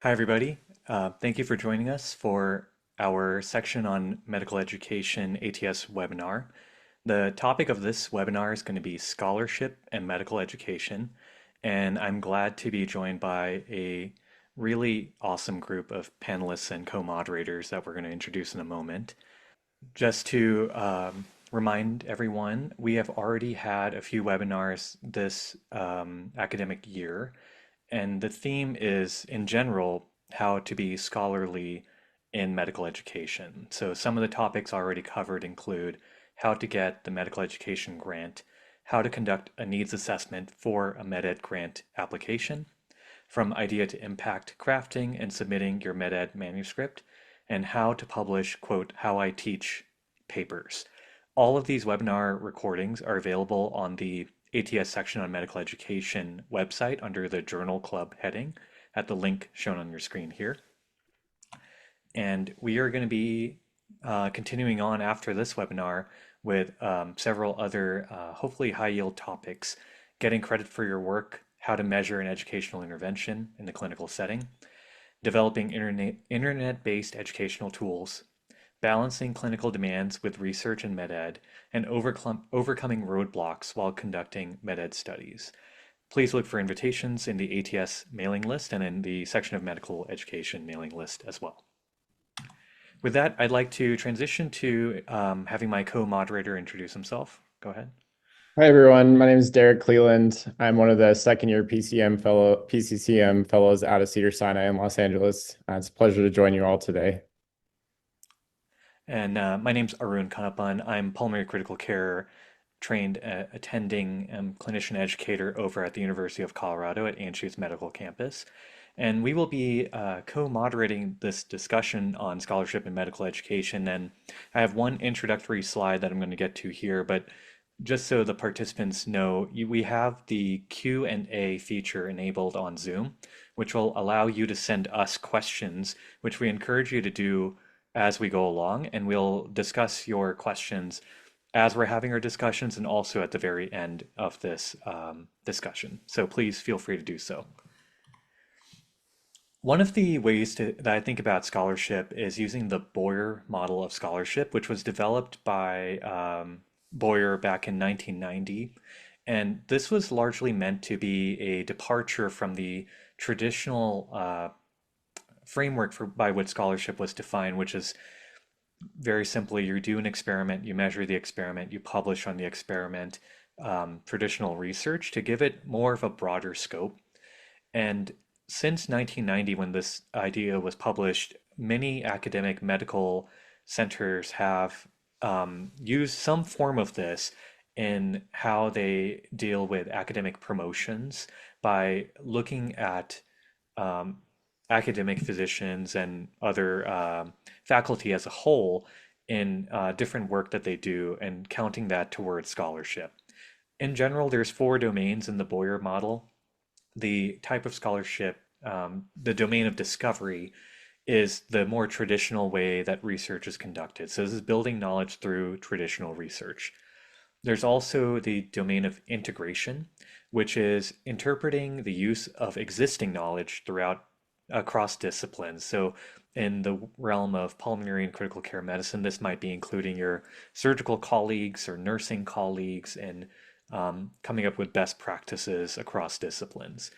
Hi, everybody. Thank you for joining us for our section on medical education ATS webinar. The topic of this webinar is going to be scholarship and medical education, and I'm glad to be joined by a really awesome group of panelists and co-moderators that we're going to introduce in a moment. Just to remind everyone, we have already had a few webinars this academic year, and the theme is, in general, how to be scholarly in medical education. So some of the topics already covered include how to get the medical education grant, how to conduct a needs assessment for a MedEd grant application, from idea to impact crafting and submitting your MedEd manuscript, and how to publish, quote, how I teach papers. All of these webinar recordings are available on the ATS section on medical education website under the Journal Club heading at the link shown on your screen here. And we are going to be continuing on after this webinar with several other hopefully high yield topics: getting credit for your work, how to measure an educational intervention in the clinical setting, developing internet-based educational tools, balancing clinical demands with research and med-ed, and overcoming roadblocks while conducting med-ed studies. Please look for invitations in the ATS mailing list and in the section of medical education mailing list as well. With that, I'd like to transition to having my co-moderator introduce himself. Go ahead. Hi everyone, my name is Derek Cleland. I'm one of the second year PCCM fellows out of Cedars-Sinai in Los Angeles. It's a pleasure to join you all today. And my name's Arun Kanapan. I'm pulmonary critical care trained attending clinician educator over at the University of Colorado at Anschutz Medical Campus. And we will be co-moderating this discussion on scholarship and medical education. And I have one introductory slide that I'm going to get to here, but just so the participants know, we have the Q&A feature enabled on Zoom, which will allow you to send us questions, which we encourage you to do as we go along, and we'll discuss your questions as we're having our discussions and also at the very end of this discussion. So please feel free to do so. One of the ways that I think about scholarship is using the Boyer model of scholarship, which was developed by Boyer back in 1990. And this was largely meant to be a departure from the traditional framework by which scholarship was defined, which is very simply you do an experiment, you measure the experiment, you publish on the experiment, traditional research to give it more of a broader scope. And since 1990, when this idea was published, many academic medical centers have used some form of this in how they deal with academic promotions by looking at um, academic physicians and other faculty as a whole in different work that they do and counting that towards scholarship. In general, there's four domains in the Boyer model. The type of scholarship, the domain of discovery, is the more traditional way that research is conducted. So this is building knowledge through traditional research. There's also the domain of integration, which is interpreting the use of existing knowledge throughout across disciplines. So in the realm of pulmonary and critical care medicine, this might be including your surgical colleagues or nursing colleagues and coming up with best practices across disciplines.